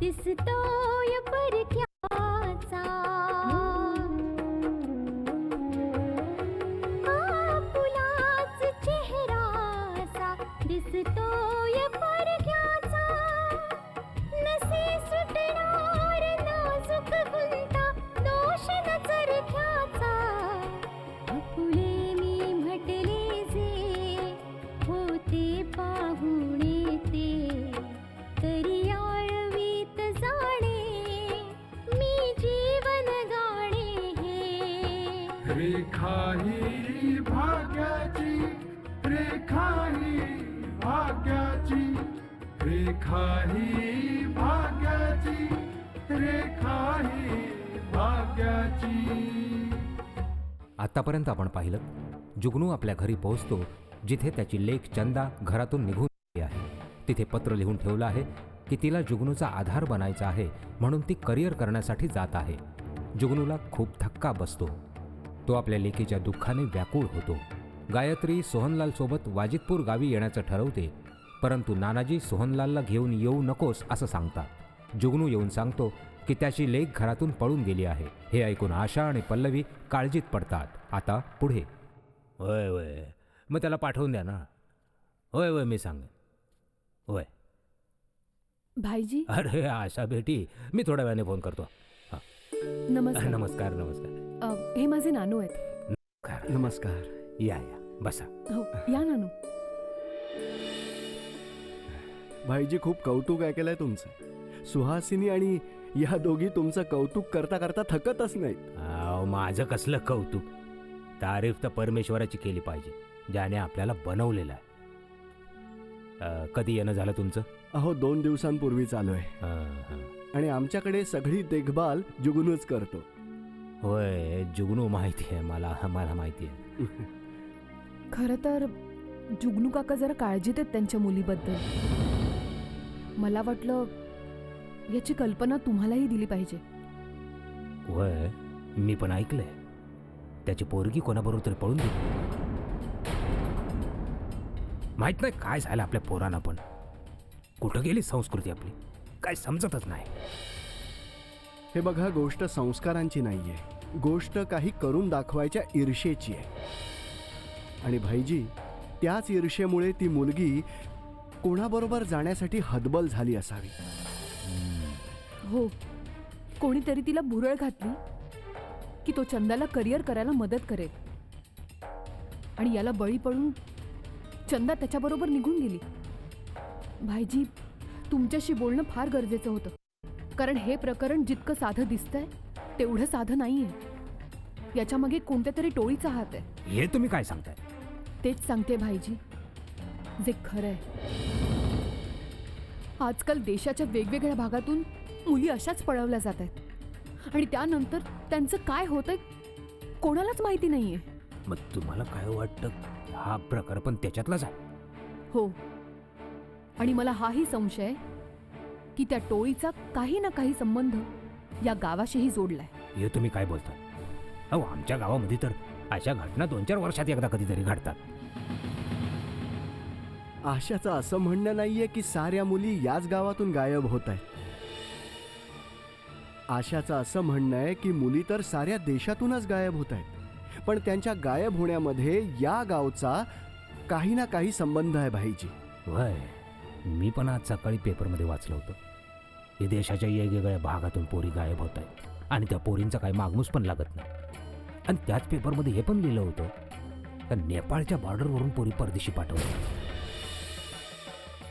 दिसतोय परक्याचा, आपुलाच चेहरासा दिसतोय परक्याचा, नसे सुटणार नाजूक गुंता दोष न चरख्याचा, फुले मी म्हटले जे होते पाहुणे ते, तरी आळवीत जाणे मी जीवन गाणे हे, रेखा ही भाग्याची, रेखा ही भाग्याची, रेखा ही भाग्याची, रेखा ही भाग्याची. आतापर्यंत आपण पाहिलं जुगनू आपल्या घरी पोहोचतो जिथे त्याची लेक चंदा घरातून निघून गेली आहे. तिथे पत्र लिहून ठेवलं आहे की तिला जुगनूचा आधार बनायचा आहे, म्हणून ती करिअर करण्यासाठी जात आहे. जुगनूला खूप धक्का बसतो. तो आपल्या लेकीच्या दुःखाने व्याकुळ होतो. गायत्री सोहनलाल सोबत वाजिदपूर गावी येण्याचं ठरवते, परंतु नानाजी सोहनलालला घेऊन येऊ नकोस असं सांगतात. जुगनू येऊन सांगतो की त्याची लेक घरातून पळून गेली आहे. हे ऐकून आशा आणि पल्लवी काळजीत पडतात. आता पुढे. होय होय, मग त्याला पाठवून द्या ना. होय होय, मी सांगेन. होय भाईजी. अरे आशा बेटी, मी थोड्या वेळाने फोन करतो. नमस्कार. नमस्कार नमस्कार. हे माझे नानू आहेत. नमस्कार. या या, बसा. हो, या नानू. भाईजी, खूप कौतुक ऐकलंय तुमचं. सुहासिनी आणि या दोघी तुमचं कौतुक करता करता थकतच नाहीत. माझं कसलं कौतुक. तारीफ तर परमेश्वराची केली पाहिजे, ज्याने आपल्याला बनवलेलं आहे. कधी येणं झालं तुमचं? अहो, 2 दिवसांपूर्वी आलोय आणि आमच्याकडे सगळी देखभाल जुगनूच करतो. होय, जुगनू माहिती आहे मला, मला माहिती आहे. खरं तर जुगनू काका जरा काळजीत आहेत त्यांच्या मुलीबद्दल. मला वाटलं याची कल्पना तुम्हालाही दिली पाहिजे. होय, मी पण ऐकलंय त्याची पोरगी कोणाबरोबर तरी पळून गेली. माहित नाही काय झालं आपल्या पोरांना, पण कुठं गेली संस्कृती आपली, काय समजतच नाही. हे बघा, गोष्ट संस्कारांची नाहीये, गोष्ट काही करून दाखवायच्या ईर्षेची आहे. आणि भाईजी, त्याच ईर्षेमुळे ती मुलगी कोणाबरोबर जाण्यासाठी हतबल झाली असावी. हो, कोणीतरी तिला भुरळ घातली की तो चंदाला करिअर करायला मदत करेल, आणि याला बळी पडून चंदा त्याच्याबरोबर निघून गेली. भाईजी, तुमच्याशी बोलणं फार गरजेचं होतं, कारण हे प्रकरण जितकं साधं दिसतंय तेवढं साधं नाहीये. याच्यामागे कोणत्या तरी टोळीचा हात आहे. हे तुम्ही काय सांगताय? तेच सांगते भाईजी, जे खरं आहे. आजकाल देशाच्या वेगवेगळ्या भागातून मुली अशाच पळवल्या जात आहेत, आणि त्यानंतर त्यांचं काय होतंय कोणालाच माहिती नाहीये. मग तुम्हाला काय वाटतं, हा प्रकार पण त्याच्यातलाच आहे? हो, आणि मला हाही संशय की त्या टोळीचा काही ना काही संबंध या गावाशीही जोडलाय. हे तुम्ही काय बोलता? अहो, आमच्या गावामध्ये तर अशा घटना 2-4 वर्षात एकदा कधीतरी घडतात. आशाचं असं म्हणणं नाहीये की साऱ्या मुली याच गावातून गायब होत आहेत. आशाचं असं म्हणणं आहे की मुली तर साऱ्या देशातूनच गायब होत आहेत, पण त्यांच्या गायब होण्यामध्ये या गावचा काही ना काही संबंध आहे भाईजी. वय, मी पण आज सकाळी पेपरमध्ये वाचलं होतं. की देशाच्या वेगवेगळ्या भागातून पोरी गायब होत आहेत आणि त्या पोरींचा काही मागणूस पण लागत नाही. आणि त्याच पेपरमध्ये हे पण लिहिलं होतं का नेपाळच्या बॉर्डरवरून पोरी परदेशी पाठवतात.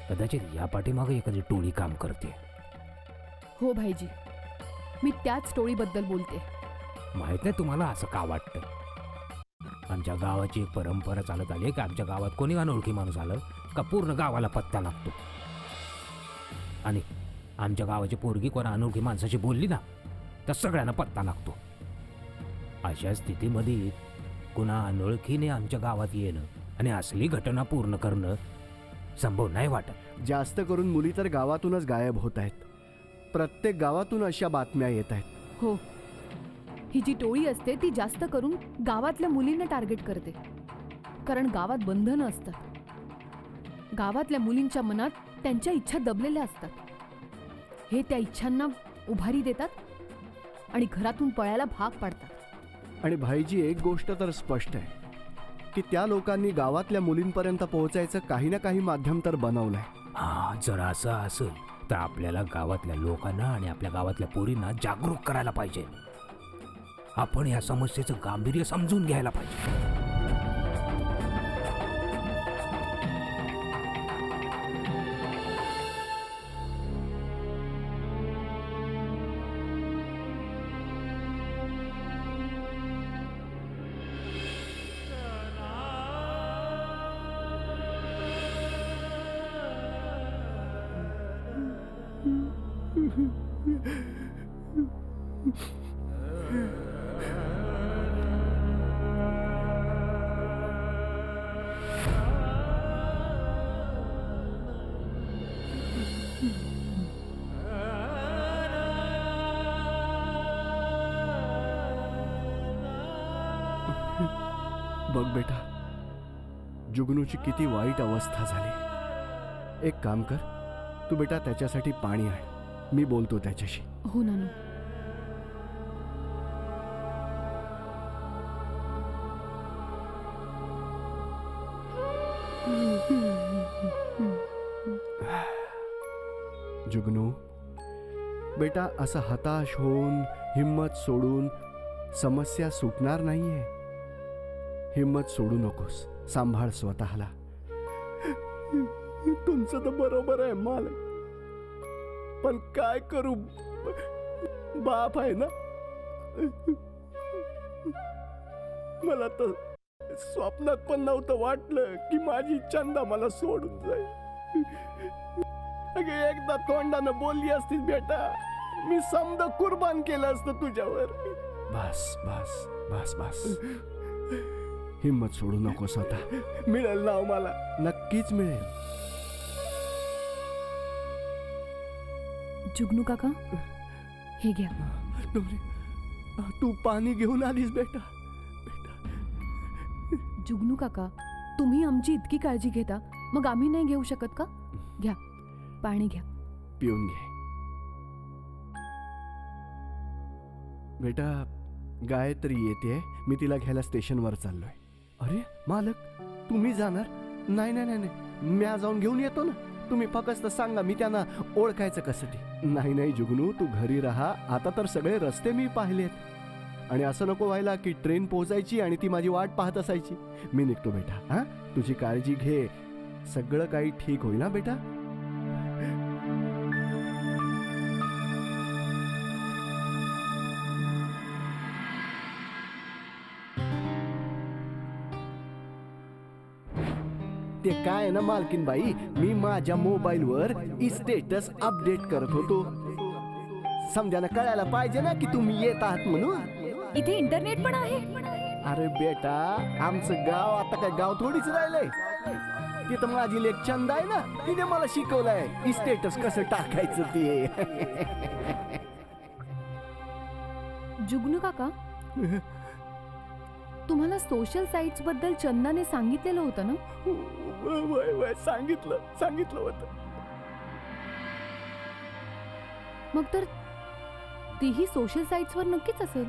कदाचित या पाठीमागे एखादी टोळी काम करते. हो भाईजी, मी त्याच टोळीबद्दल बोलते. माहित नाही तुम्हाला असं का वाटतं? आमच्या गावाची एक परंपरा चालत आली आहे की आमच्या गावात कोणी अनोळखी माणूस आलं का पूर्ण गावाला पत्ता लागतो. आणि आमच्या गावाची पोरगी कोणा अनोळखी माणसाशी बोलली ना तर सगळ्यांना पत्ता लागतो. अशा स्थितीमध्ये कुणा अनोळखीने आमच्या गावात येणं आणि असली घटना पूर्ण करणं संभव नाही वाटत. जास्त करून मुली तर गावातूनच गायब होत आहेत. प्रत्येक गावातून अशा बातम्या येत आहेत. हो, ही जी टोळी असते ती जास्त करून गावातल्या मुलींना टार्गेट करते. कारण गावात बंधनं असतात. गावातल्या मुलींच्या मनात त्यांच्या इच्छा दबलेल्या असतात. हे त्या इच्छांना उभारी देतात आणि घरातून पळायला भाग पाडतात. आणि भाईजी, एक गोष्ट तर स्पष्ट आहे की त्या लोकांनी गावातल्या मुलींपर्यंत पोहोचायचं काही ना काही माध्यम तर बनवलंय. हा, जर असं असेल तर आपल्याला गावातल्या लोकांना आणि आपल्या गावातल्या पोरींना जागरूक करायला पाहिजे. आपण या समस्येचं गांभीर्य समजून घ्यायला पाहिजे. बघ बेटा, जुगनूची किती वाईट अवस्था झाली. एक काम कर, तू बेटा त्याच्यासाठी पाणी आण. मी बोलतो त्याच्याशी. हो नानू. जुगनू बेटा, असं हताश होऊन हिम्मत सोडून समस्या सुटणार नाहीये. हिम्मत सोडू नकोस. सांभाळ स्वतःला. तुमचं तर बरोबर आहे मालक, पण काय करू, बाप आहे ना. मला तर स्वप्नात पण नव्हतं वाटलं की माझी चंदा मला सोडून जाईल. अगे, एकदा तोंडानं बोलली असती बेटा, मी समद कुर्बान केलं असतं तुझ्यावर. बस बस बस बस, हिम्मत सोडू नको स्वतः. मिळेल ना मला, नक्कीच मिळेल. जुगनू काका, हे घ्या. डोरी, तू पाणी घेऊन आलीस बेटा. जुगनू काका, तुम्ही आमची इतकी काळजी घेता, मग आम्ही नाही घेऊ शकत का? घ्या, पाणी घ्या. पिऊन घे बेटा. गायत्री येते, मी तिला घ्यायला स्टेशनवर चाललोय. अरे मालक, तुम्ही जाणार? नाही नाही नाही नाही, म्या जाऊन घेऊन येतो ना. तुम्ही फक्त सांगा, मी त्यांना ओळखायचं कसं ते. नाही नाही जुगनू, तू घरी राहा. आता तर सगळे रस्ते मी पाहिलेत. आणि असं नको व्हायला की ट्रेन पोहोचायची आणि ती माझी वाट पाहत असायची. मी निघतो बेटा. हा, तुझी काळजी घे. सगळं काही ठीक होईल ना बेटा. ते काय ना मालकीन बाई, मी माझ्या मोबाईलवर स्टेटस अपडेट करत होतो. समजायला कळायला पाहिजे ना की तुम्ही येत आहात म्हणून. इथे इंटरनेट पण आहे? अरे बेटा, आमचं गाव आता काय गाव थोडीच राहिलंय. तिथं माझी लेक चंदा आहे ना, तिने मला शिकवलंय स्टेटस कसं टाकायचं ते. जुगनू काका, तुम्हाला सोशल साईट्स बद्दल चंदाने सांगितलेलं होतं ना? सांगितलं होतं. मग तर तीही सोशल साईट्स वर नक्कीच असेल.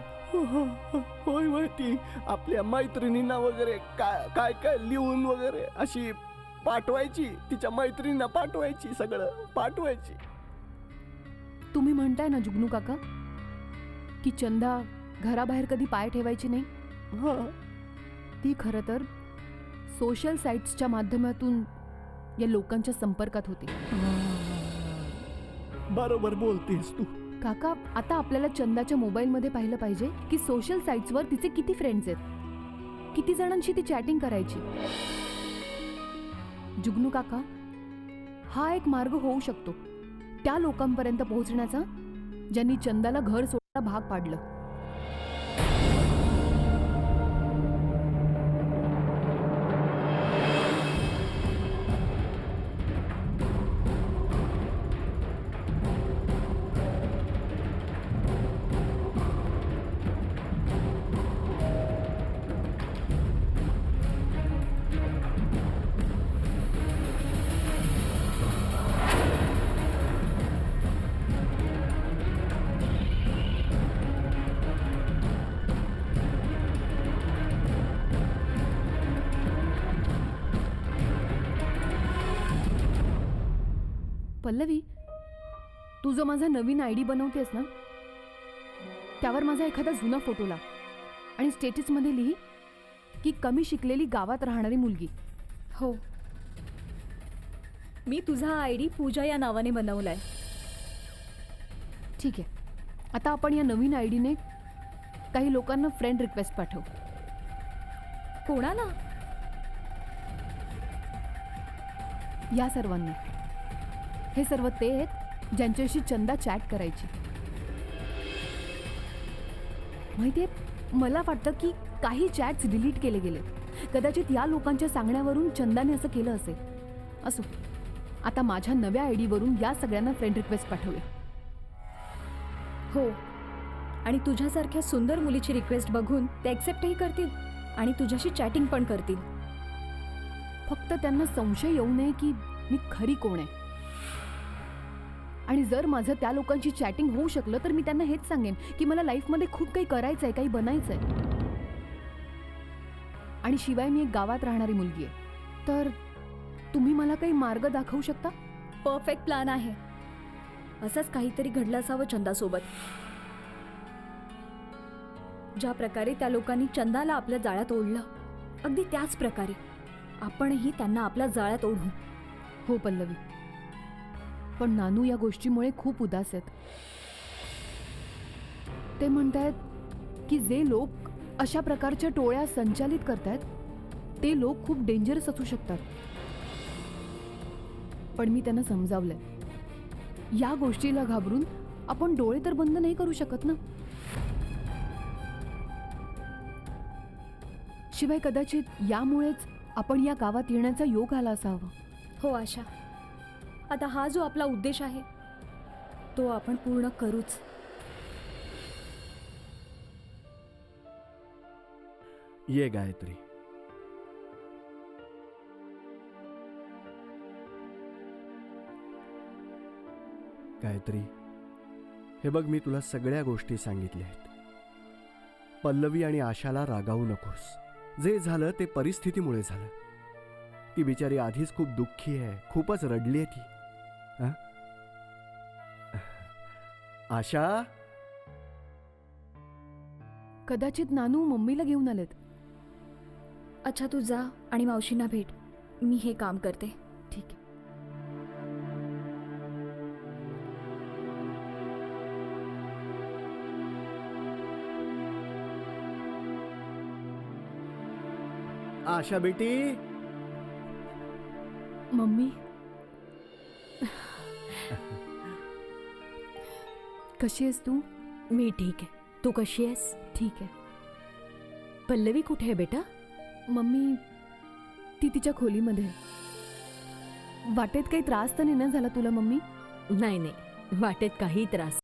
होय होय, ती आपल्या मैत्रिणींना वगैरे काय काय लिहून वगैरे अशी पाठवायची. तिच्या मैत्रिणींना पाठवायची, सगळं पाठवायची. तुम्ही म्हणताय ना जुगनू काका की चंदा घराबाहेर कधी पाय ठेवायची नाही. हां, ती खरं तर सोशल साईट्सच्या माध्यमातून या लोकांच्या संपर्कात होती. बरोबर बोलतेस तू. काका, आता आपल्याला चंदाच्या मोबाईलमध्ये पाहिलं पाहिजे की सोशल साईट्सवर तिचे किती फ्रेंड्स आहेत, किती जणांशी ती चॅटिंग करायची. जुगनू काका, हा एक मार्ग होऊ शकतो त्या लोकांपर्यंत पोहोचण्याचा ज्यांनी चंदाला घर सोडायला भाग पाडलं. पल्लवी, तू जो माझा नवीन आयडी बनवतेस ना, त्यावर माझा एखादा जुना फोटो लाव आणि स्टेटसमध्ये लिही की कमी शिकलेली गावात राहणारी मुलगी. हो, मी तुझा आयडी पूजा या नावाने बनवलाय. ठीक आहे. आता आपण या नवीन आयडीने काही लोकांना फ्रेंड रिक्वेस्ट पाठव. कोणाला? या सर्वांना. हे सर्व ते आहेत ज्यांच्याशी चंदा चॅट करायची. माहितीये, मला वाटतं की काही चॅट्स डिलीट केले गेले. कदाचित या लोकांच्या सांगण्यावरून चंदाने असं केलं असेल. असो, आता माझ्या नव्या आयडीवरून या सगळ्यांना फ्रेंड रिक्वेस्ट पाठवूया. हो, आणि तुझ्यासारख्या सुंदर मुलीची रिक्वेस्ट बघून ते ॲक्सेप्टही करतील आणि तुझ्याशी चॅटिंग पण करतील. फक्त त्यांना संशय येऊ नये की मी खरी कोण आहे. आणि जर माझं त्या लोकांची चॅटिंग होऊ शकलं तर मी त्यांना हेच सांगेन की मला लाईफमध्ये खूप काही करायचं आहे, काही बनायचं आहे. आणि शिवाय मी एक गावात राहणारी मुलगी आहे. तर तुम्ही मला काही मार्ग दाखवू शकता? परफेक्ट प्लॅन आहे. असंच काहीतरी घडलं असावं चंदासोबत. ज्या प्रकारे त्या लोकांनी चंदाला आपल्या जाळ्यात ओढलं, अगदी त्याच प्रकारे आपणही त्यांना आपल्या जाळ्यात ओढू. हो पल्लवी, पण नानू या गोष्टीमुळे खूप उदास आहेत. ते म्हणतायत की जे लोक अशा प्रकारच्या टोळ्या संचालित करतायत ते लोक खूप डेंजरस असू शकतात. पण मी त्यांना समजावलंय, या गोष्टीला घाबरून आपण डोळे तर बंद नाही करू शकत ना. शिवाय कदाचित यामुळेच आपण या गावात येण्याचा योग आला असावा. हो आशा, आता हा जो आपला उद्देश आहे तो आपण पूर्ण करूच. ये गायत्री. गायत्री, हे बघ, मी तुला सगळ्या गोष्टी सांगितल्या आहेत. पल्लवी आणि आशाला रागावू नकोस. जे झालं ते परिस्थितीमुळे झालं. ती बिचारी आधीच खूप दुःखी आहे, खूपच रडली आहे ती. हं? आशा, कदाचित नानू मम्मीला घेऊन आलेत. अच्छा, तू जा आणि मावशींना भेट. मी हे काम करते. ठीक आहे. आशा बेटी. मम्मी, कशी आहेस तू? मी ठीक आहे. तू कशी आहेस? ठीक आहे. पल्लवी कुठे आहे बेटा? मम्मी, ती तिच्या खोलीमध्ये. वाटेत काही त्रास तर नाही ना झाला तुला मम्मी? नाही नाही, वाटेत काही त्रास.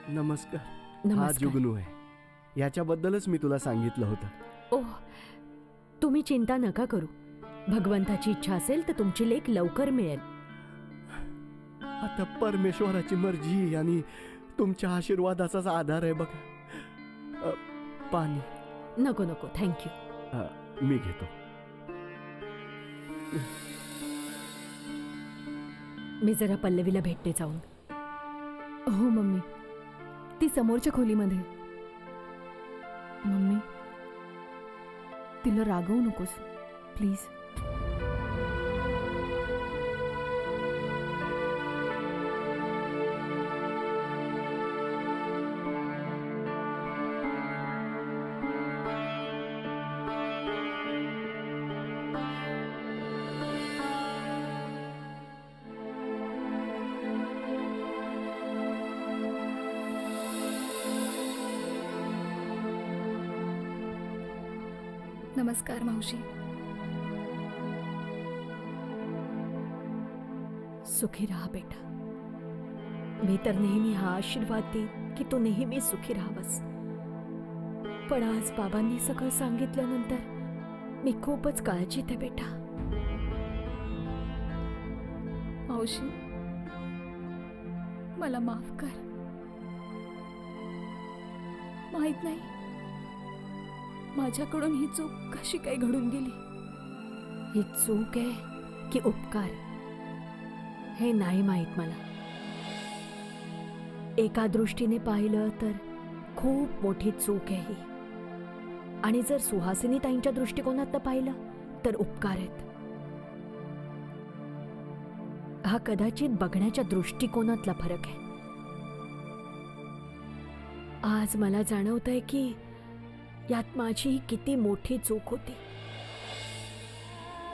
नमस्कार. हा नमस्कार. जुगनू आहे. याच्याबद्दलच मी तुला सांगितलं होतं. ओह, तुम्ही चिंता नका करू. भगवंताची इच्छा असेल तर तुमची लेक लवकर मिळेल. आता परमेश्वराची मर्जी आणि तुमच्या आशीर्वादाचाच आधार आहे बघा. पाणी. नको नको, थँक्यू. मी घेतो. मी जरा पल्लवीला भेटते जाऊन. हो मम्मी, ती समोरच्या खोलीमध्ये. मम्मी, तिला रागवू नकोस प्लीज. नमस्कार मावशी. सुखी राहा बेटा. मी तर नेहमी हा आशीर्वाद देईन की तू नेहमी सुखी राहावस. पण आज बाबांनी सगळं सांगितल्यानंतर मी खूपच काळजीत आहे बेटा. मावशी, मला माफ कर. माहित नाही माझ्याकडून ही चूक कशी काय घडून गेली. ही चूक आहे की उपकार हे नाही माहीत मला. एका दृष्टीने पाहिलं तर खूप मोठी चूक आहे ही. आणि जर सुहासिनी ताईंच्या दृष्टिकोनातनं पाहिलं तर उपकार आहेत. हा कदाचित बघण्याच्या दृष्टिकोनातला फरक आहे. आज मला जाणवतंय की यात माझी किती मोठी चूक होती.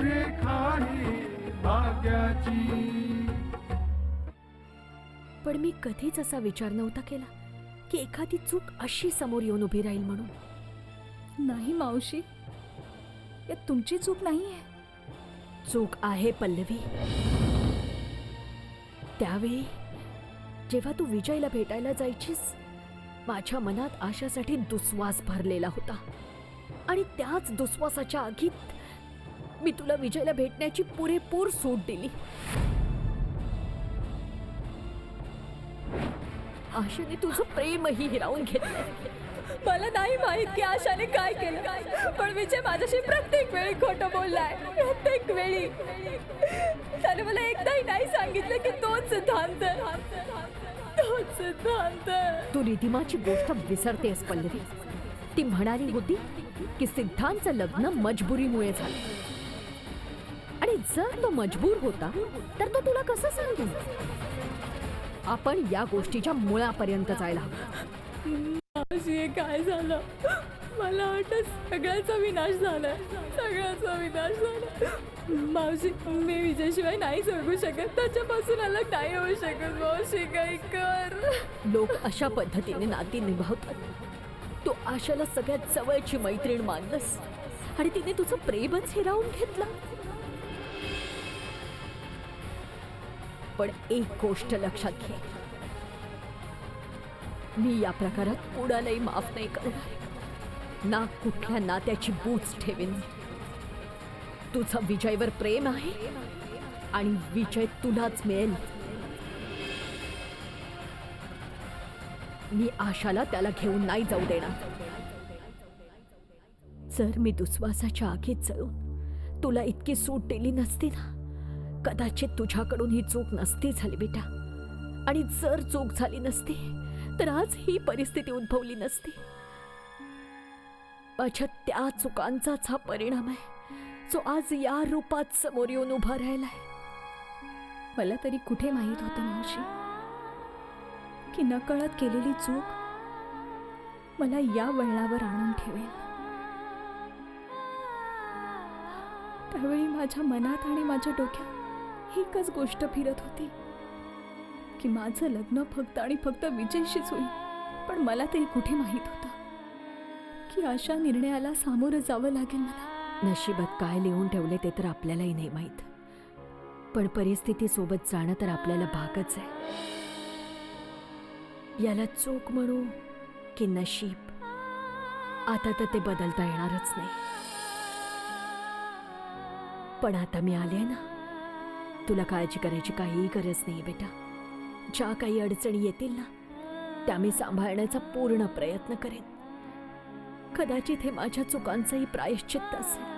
रेखा ही भाग्याची. पण मी कधीच असा विचार नव्हता केला की एखादी चूक अशी समोर येऊन उभी राहील म्हणून. नाही मावशी, यात तुमची चूक नाहीये. चूक आहे पल्लवी. त्यावेळी जेव्हा तू विजयला भेटायला जायचीस, माझ्या मनात आशासाठी दुस्वास भरलेला होता. आणि त्याच दुस्वासाच्या आगीत मी तुला विजयला भेटण्याची पुरेपूर सूट दिली. आशेने तुझं प्रेमही हिरावून घेतलं. मला नाही माहित की आशाने काय केलं, पण विजय माझ्याशी प्रत्येक वेळी खोटं बोललाय. प्रत्येक वेळी त्याने मला एकदाही नाही सांगितलं की तोच सिद्धांत. तू रिधिमाची गोष्ट विसरतेस पल्लवी. ती म्हणाली होती की सिद्धांतचं लग्न मजबुरीमुळे झालं. आणि जर तो मजबूर होता तर तो तुला कसं सांगेल. आपण या गोष्टीच्या मुळापर्यंत जायला हवं. मावशी, हे काय झालं? मला वाटतं सगळ्याचा विनाश झालाय. सगळ्याचा विनाश झाला. मावशी, मी विजयशिवाय नाही जगू शकत. त्याच्यापासून अलग नाही होऊ शकत. मावशी, काही कर. लोक अशा पद्धतीने नाती निभावतात. तू आशाला सगळ्यात जवळची मैत्रीण मानलंस आणि तिने तुझं प्रेमच हिरावून घेतलं. पण एक गोष्ट लक्षात घे, मी या प्रकारात कुणालाही माफ नाही करणार. ना कुठल्या नात्याची बूच ठेवीन. तुझं विजयवर प्रेम आहे आणि विजय तुलाच मिळेल. मी आशाला त्याला घेऊन नाही जाऊ देणार. जर मी दुस्वासाच्या आगीत जळून तुला इतकी सूट दिली नसती ना, कदाचित तुझ्याकडून ही चूक नसती झाली बेटा. आणि जर चूक झाली नसती तर आज ही परिस्थिती उद्भवली नसती. माझ्या त्या चुकांचाच हा परिणाम आहे जो आज या रूपात समोर येऊन उभा राहिलाय. मला तरी कुठे माहित होतं मावशी की नकळत केलेली चूक मला या वळणावर आणून ठेवेल. त्यावेळी माझ्या मनात आणि माझ्या डोक्यात एकच गोष्ट फिरत होती की माझं लग्न फक्त आणि फक्त विजयशीच होईल. पण मला तरी कुठे माहित होतं की अशा निर्णयाला सामोरं जावं लागेल मला. नशिबात काय लिहून ठेवले ते तर आपल्यालाही नाही माहीत. पण परिस्थितीसोबत जाणं तर आपल्याला भागच आहे. याला चूक म्हणू की नशीब, आता तर ते बदलता येणारच नाही. पण आता मी आले ना, तुला काळजी करायची काहीही गरज नाही बेटा. ज्या काही अडचणी येतील ना त्या मी सांभाळण्याचा पूर्ण प्रयत्न करेन. कदाचित हे माझ्या चुकांचंही प्रायश्चित्त असेल.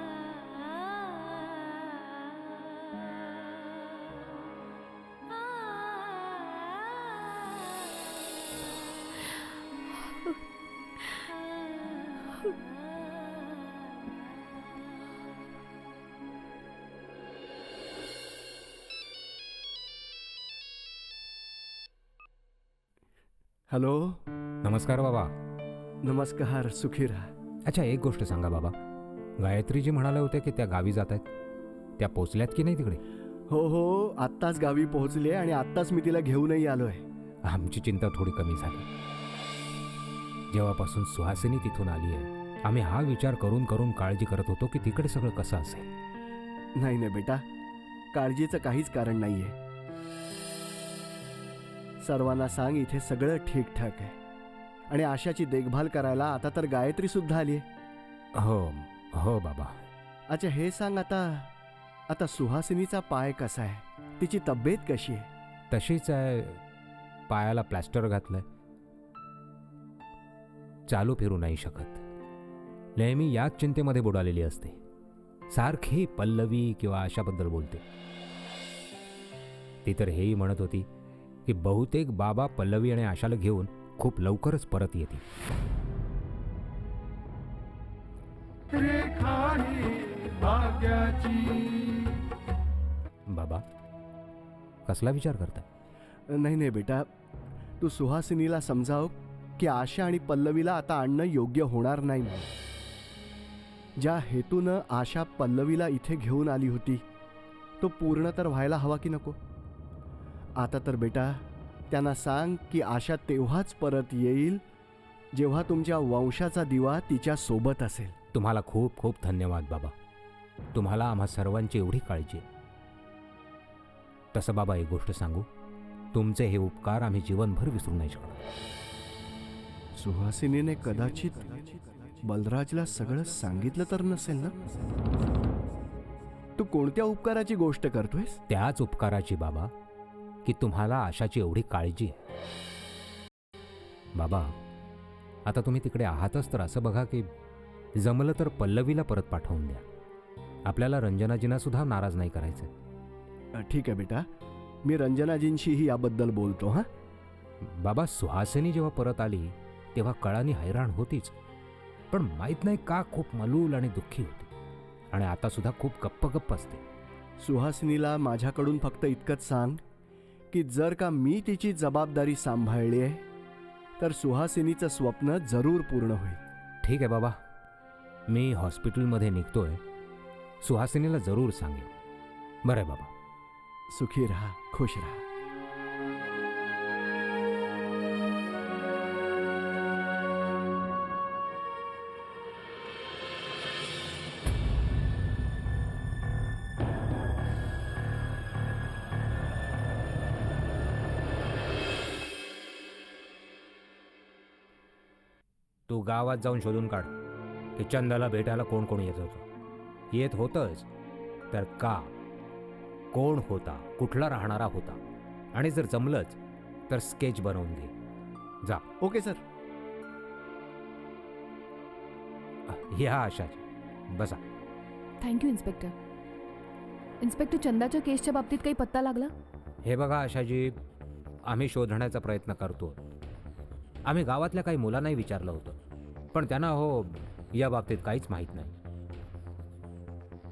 हॅलो. नमस्कार बाबा. नमस्कार. सुखी राहा. अच्छा, एक गोष्ट सांगा बाबा, गायत्रीजी म्हणाले होते की त्या गावी जात आहेत, त्या पोचल्यात की नाही तिकडे? हो, आत्ताच गावी पोहोचले आणि आत्ताच मी तिला घेऊनही आलोय. आमची चिंता थोडी कमी झाली. जेव्हापासून सुहासिनी तिथून आली आहे, आम्ही हा विचार करून करून काळजी करत होतो की तिकडे सगळं कसं असेल. नाही नाही बेटा, काळजीचं काहीच कारण नाहीये. सर्वांना सांग इथे सगळं ठीकठाक आहे. आणि आशाची देखभाल करायला आता तर गायत्री सुद्धा आली आहे. हो हो बाबा. अच्छा, हे सांग, आता सुहासिनीचा पाय कसा आहे? तिची तब्येत कशी आहे? तशीच आहे, पायाला प्लॅस्टर घातलंय, चालू फिरू नाही शकत. नेहमी याच चिंतेमध्ये बुडालेली असते. सारखी पल्लवी किंवा आशाबद्दल बोलते. ती तर हेही म्हणत होती की बहुतेक बाबा पल्लवी आणि आशाला घेऊन खूप लवकरच परत येतील. रेखा ही भाग्याची. बाबा, कसला विचार करताय? नाही नाही बेटा, तू सुहासिनीला समजाव की आशा आणि पल्लवीला आता आणणं योग्य होणार नाही म्हणून. ज्या हेतूनं आशा पल्लवीला इथे घेऊन आली होती तो पूर्ण तर व्हायला हवा की नको? आता तर बेटा त्यांना सांग की आशा तेव्हाच परत येईल जेव्हा तुमच्या वंशाचा दिवा तिच्या सोबत असेल. तुम्हाला खूप खूप धन्यवाद बाबा. तुम्हाला आम्हा सर्वांची एवढी काळजी आहे. तसं बाबा, एक गोष्ट सांगू, तुमचे हे उपकार आम्ही जीवनभर विसरू नाही शकणार. सुहासिनीने कदाचित बलराजला सगळं सांगितलं तर नसेल ना? तू कोणत्या उपकाराची गोष्ट करतोयस? त्याच उपकाराची बाबा, की तुम्हाला आशाची एवढी काळजी आहे. बाबा, आता तुम्ही तिकडे आहातच तर असं बघा की जमलं तर पल्लवीला परत पाठवून द्या. आपल्याला रंजनाजींना सुद्धा नाराज नाही करायचं. ठीक आहे बेटा, मी रंजनाजींशीही याबद्दल बोलतो. हां बाबा, सुहासिनी जेव्हा परत आली तेव्हा कळानी हैराण होतीच, पण माहीत नाही का खूप मलूल आणि दुःखी होती. आणि आता सुद्धा खूप गप्प असते. सुहासिनीला माझ्याकडून फक्त इतकंच सांग की जर का मी तिची जबाबदारी सांभाळली आहे तर सुहासिनीचं स्वप्न जरूर पूर्ण होईल. ठीक आहे बाबा, मी हॉस्पिटलमध्ये निघतोय. सुहासिनीला जरूर सांगेन. बरं आहे बाबा. सुखी राहा, खुश राहा. तू गावात जाऊन शोधून काढ की चंदाला भेटायला कोण कोण येत होतं. येत होतंच तर का, कोण होता, कुठला राहणारा होता, आणि जर जमलंच तर स्केच बनवून घे. जा. Okay sir. ह्या आशाची बसा. Thank you inspector. इन्स्पेक्टर, चंदाच्या केसच्या बाबतीत काही पत्ता लागला? हे बघा आशाजी, आम्ही शोधण्याचा प्रयत्न करतो. आम्ही गावातल्या काही मुलांनाही विचारलं होतं, पण त्यांना या बाबतीत काहीच माहीत नाही.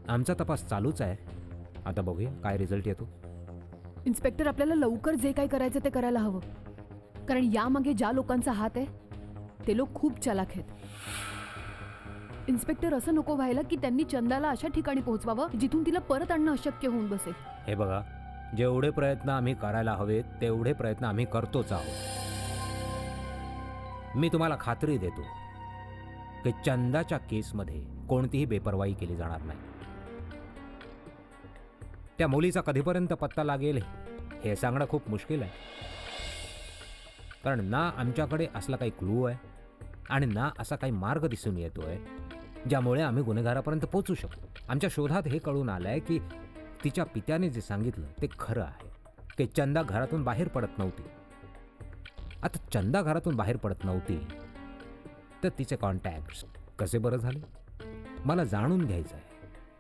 आमचा तपास चालूच आहे. आता बघूया काय रिझल्ट येतो. इन्स्पेक्टर, आपल्याला लवकर जे काही करायचं ते करायला हवं, कारण यामागे ज्या लोकांचा हात आहे ते लोक खूप चालाक आहेत. इन्स्पेक्टर, असं नको व्हायला की त्यांनी चंदाला अशा ठिकाणी पोहोचवावं जिथून तिला परत आणणं अशक्य होऊन बसेल. हे बघा, जेवढे प्रयत्न आम्ही करायला हवेत तेवढे प्रयत्न आम्ही करतोच आहोत. मी तुम्हाला खात्री देतो की चंदाच्या केसमध्ये कोणतीही बेपर्वाई केली जाणार नाही. त्या मुलीचा कधीपर्यंत पत्ता लागेल हे सांगणं खूप मुश्किल आहे, कारण ना आमच्याकडे असला काही क्लू आहे आणि ना असा काही मार्ग दिसून येतोय ज्यामुळे आम्ही गुन्हेगारापर्यंत पोहोचू शकतो. आमच्या शोधात हे कळून आलंय की तिच्या पित्याने जे सांगितलं ते खरं आहे की चंदा घरातून बाहेर पडत नव्हती. आता चंदा घरातून बाहेर पडत नव्हती तर तिचे कॉन्टॅक्ट्स कसे बरं झाले? मला जाणून घ्यायचं आहे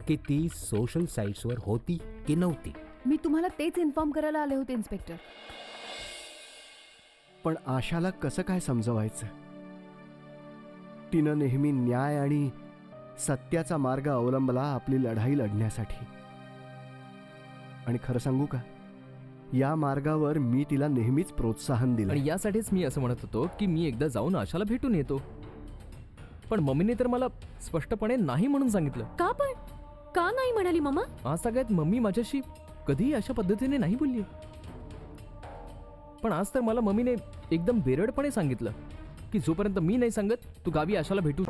की ती सोशल साईट्सवर होती की नव्हती. मी तुम्हाला तेच इन्फॉर्म करायला आले होते इन्स्पेक्टर. पण आशाला कसं काय समजवायचं? तिनं नेहमी न्याय आणि सत्याचा मार्ग अवलंबला आपली लढाई लढण्यासाठी. आणि खरं सांगू का, या मार्गावर मी तिला नेहमीच प्रोत्साहन दिलं. आणि यासाठीच मी असं म्हणत होतो की मी एकदा जाऊन आशाला भेटून येतो. पण मम्मीने तर मला स्पष्टपणे नाही म्हणून सांगितलं. का नाही म्हणाली मम्मा? आज सगळ्यात मम्मी माझ्याशी कधीही अशा पद्धतीने नाही बोलली. पण आज तर मला मम्मीने एकदम बेरडपणे सांगितलं की जोपर्यंत मी नाही सांगत तू गावी आशाला भेटू